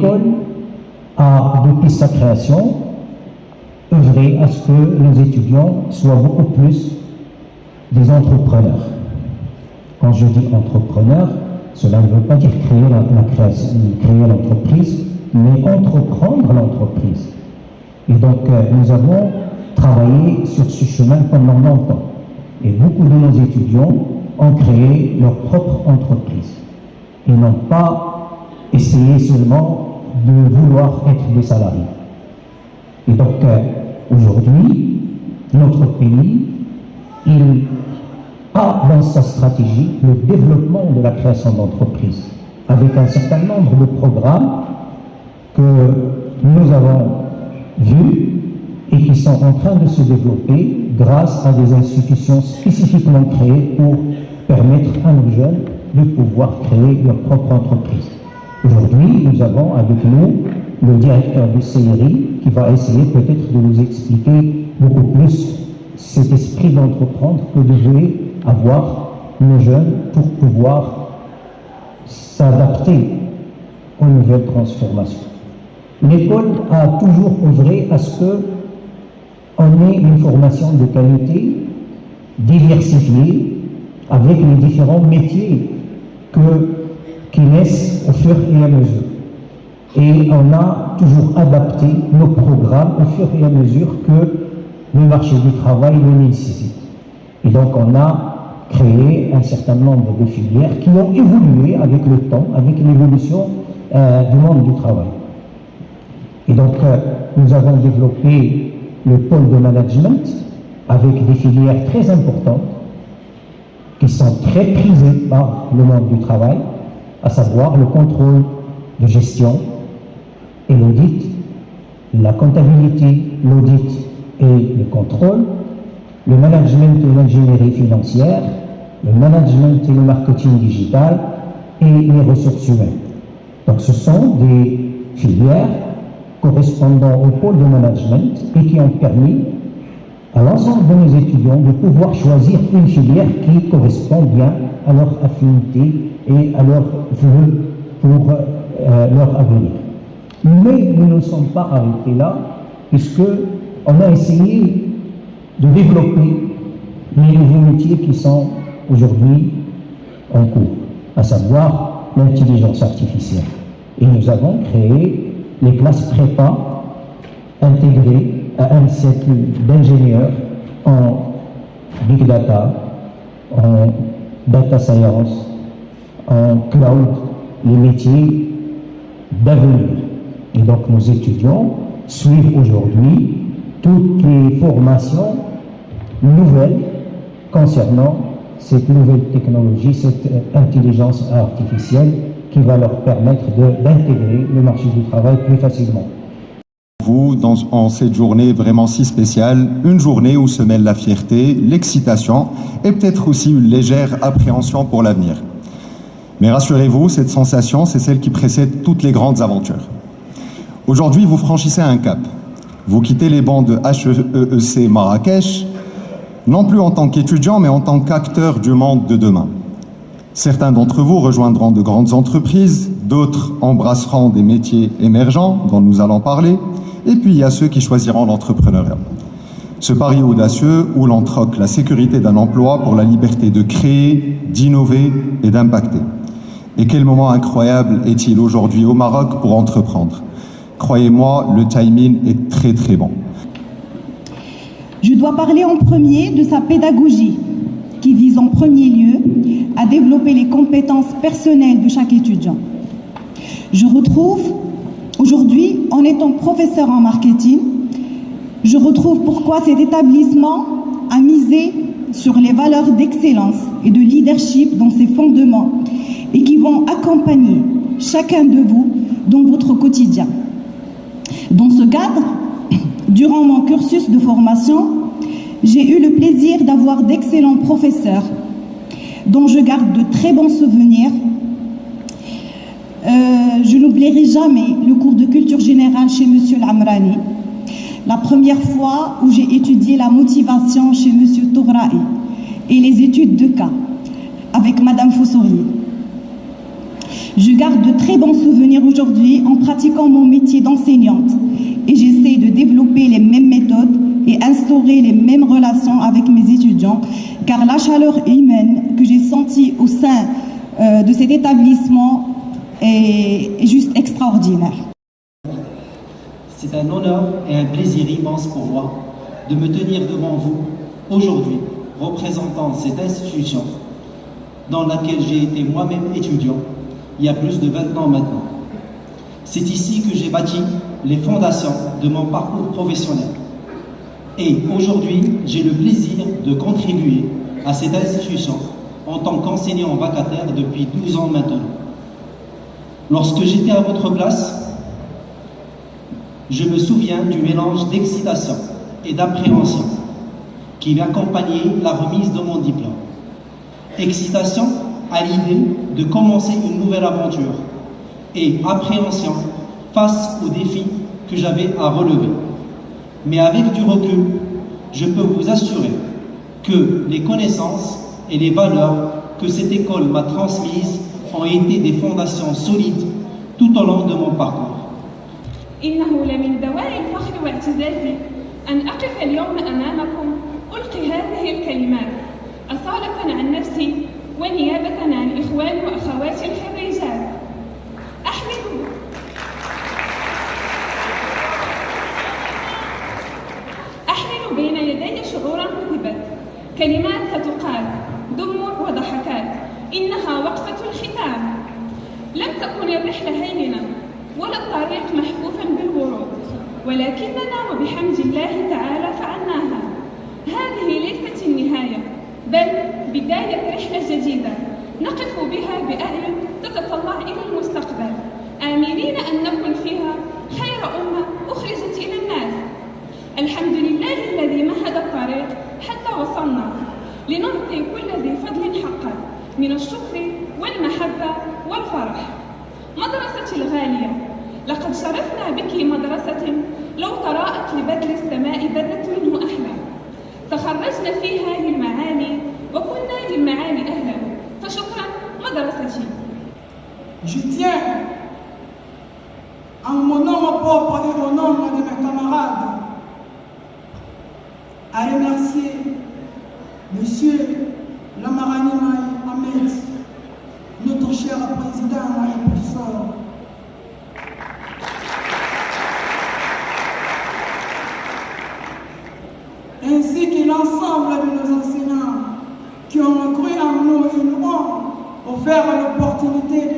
l'école a, depuis sa création, œuvré à ce que nos étudiants soient beaucoup plus des entrepreneurs. Quand je dis entrepreneur, cela ne veut pas dire créer l'entreprise, mais entreprendre l'entreprise. Et donc, nous avons travaillé sur ce chemin pendant longtemps. Et beaucoup de nos étudiants ont créé leur propre entreprise. Ils n'ont pas essayé seulement de vouloir être des salariés. Et donc, aujourd'hui, notre pays, il a dans sa stratégie le développement de la création d'entreprises, avec un certain nombre de programmes que nous avons vus et qui sont en train de se développer grâce à des institutions spécifiquement créées pour permettre à nos jeunes de pouvoir créer leur propre entreprise. Aujourd'hui, nous avons avec nous le directeur du CRI qui va essayer peut-être de nous expliquer beaucoup plus cet esprit d'entreprendre que devaient avoir nos jeunes pour pouvoir s'adapter aux nouvelles transformations. L'école a toujours œuvré à ce qu'on ait une formation de qualité, diversifiée, avec les différents métiers qui naissent au fur et à mesure. Et on a toujours adapté nos programmes au fur et à mesure que le marché du travail le nécessite. Et donc on a créé un certain nombre de filières qui ont évolué avec le temps, avec l'évolution du monde du travail. Et donc nous avons développé le pôle de management avec des filières très importantes qui sont très prisées par le monde du travail, à savoir le contrôle de gestion et l'audit, la comptabilité, l'audit et le contrôle, le management et l'ingénierie financière, le management et le marketing digital et les ressources humaines. Donc ce sont des filières correspondant au pôle de management et qui ont permis à l'ensemble de nos étudiants de pouvoir choisir une filière qui correspond bien à leur affinité et à leurs vœux pour leur avenir. Mais nous ne sommes pas arrêtés là, puisqu'on a essayé de développer les nouveaux métiers qui sont aujourd'hui en cours, à savoir l'intelligence artificielle. Et nous avons créé les classes prépa intégrées à un cercle d'ingénieurs en big data, en data science, en cloud, les métiers d'avenir. Et donc nos étudiants suivent aujourd'hui toutes les formations nouvelles concernant cette nouvelle technologie, cette intelligence artificielle qui va leur permettre d'intégrer le marché du travail plus facilement. Vous, en cette journée vraiment si spéciale, une journée où se mêle la fierté, l'excitation et peut-être aussi une légère appréhension pour l'avenir. Mais rassurez-vous, cette sensation, c'est celle qui précède toutes les grandes aventures. Aujourd'hui, vous franchissez un cap. Vous quittez les bancs de HEEC Marrakech, non plus en tant qu'étudiant, mais en tant qu'acteur du monde de demain. Certains d'entre vous rejoindront de grandes entreprises, d'autres embrasseront des métiers émergents dont nous allons parler, et puis il y a ceux qui choisiront l'entrepreneuriat. Ce pari audacieux où l'on troque la sécurité d'un emploi pour la liberté de créer, d'innover et d'impacter. Et quel moment incroyable est-il aujourd'hui au Maroc pour entreprendre. Croyez-moi, le timing est très très bon. Je dois parler en premier de sa pédagogie, qui vise en premier lieu à développer les compétences personnelles de chaque étudiant. Je retrouve aujourd'hui, en étant professeur en marketing, je retrouve pourquoi cet établissement a misé sur les valeurs d'excellence et de leadership dans ses fondements et qui vont accompagner chacun de vous dans votre quotidien. Dans ce cadre, durant mon cursus de formation, j'ai eu le plaisir d'avoir d'excellents professeurs dont je garde de très bons souvenirs. Je n'oublierai jamais le cours de culture générale chez Monsieur Lamrani, la première fois où j'ai étudié la motivation chez Monsieur Touraï et les études de cas avec Madame Foussouri. Je garde de très bons souvenirs aujourd'hui en pratiquant mon métier d'enseignante et j'essaie de développer les mêmes méthodes et instaurer les mêmes relations avec mes étudiants, car la chaleur humaine que j'ai sentie au sein de cet établissement est juste extraordinaire. C'est un honneur et un plaisir immense pour moi de me tenir devant vous aujourd'hui, représentant cette institution dans laquelle j'ai été moi-même étudiant il y a plus de 20 ans maintenant. C'est ici que j'ai bâti les fondations de mon parcours professionnel. Et aujourd'hui, j'ai le plaisir de contribuer à cette institution en tant qu'enseignant vacataire depuis 12 ans maintenant. Lorsque j'étais à votre place, je me souviens du mélange d'excitation et d'appréhension qui m'accompagnait la remise de mon diplôme. Excitation à l'idée de commencer une nouvelle aventure et appréhension face aux défis que j'avais à relever. Mais avec du recul, je peux vous assurer que les connaissances et les valeurs que cette école m'a transmises ont été des fondations solides tout au long de mon parcours. إنه لمن دواعي الفخر واعتزازي أن أقف اليوم أمامكم ألقي هذه الكلمات أصالة عن نفسي ونيابة عن إخواني وأخواتي الخريجات. أحمل بين يدي شعورا كتبت، كلمات ستقال، دموع وضحكات، إنها وقفة الختام. لم تكن الرحلة هينة ولا الطريق محفوفا بالورود، ولكننا وبحمد الله تعالى فعلناها. هذه ليست النهاية بل بداية رحلة جديدة نقف بها بأعين تتطلع إلى المستقبل، آملين أن نكون فيها خير أمة أخرجت إلى الناس. الحمد لله الذي مهد الطريق حتى وصلنا، لنعطي كل ذي فضل حقا من الشكر والمحبة والفرح. مدرستي الغالية، لقد شرفنا بك مدرسة لو تراءت لبدر السماء بدت منه أحلى. تخرجنا فيها للمعالي وكنا للمعالي أهلا، فشكرا مدرستي. Je tiens, en mon nom propre et au nom de mes camarades, à remercier Monsieur Lamarani Maï Ahmed, notre cher président et professeur. Ainsi que l'ensemble de nos enseignants qui ont cru en nous et nous ont offert l'opportunité de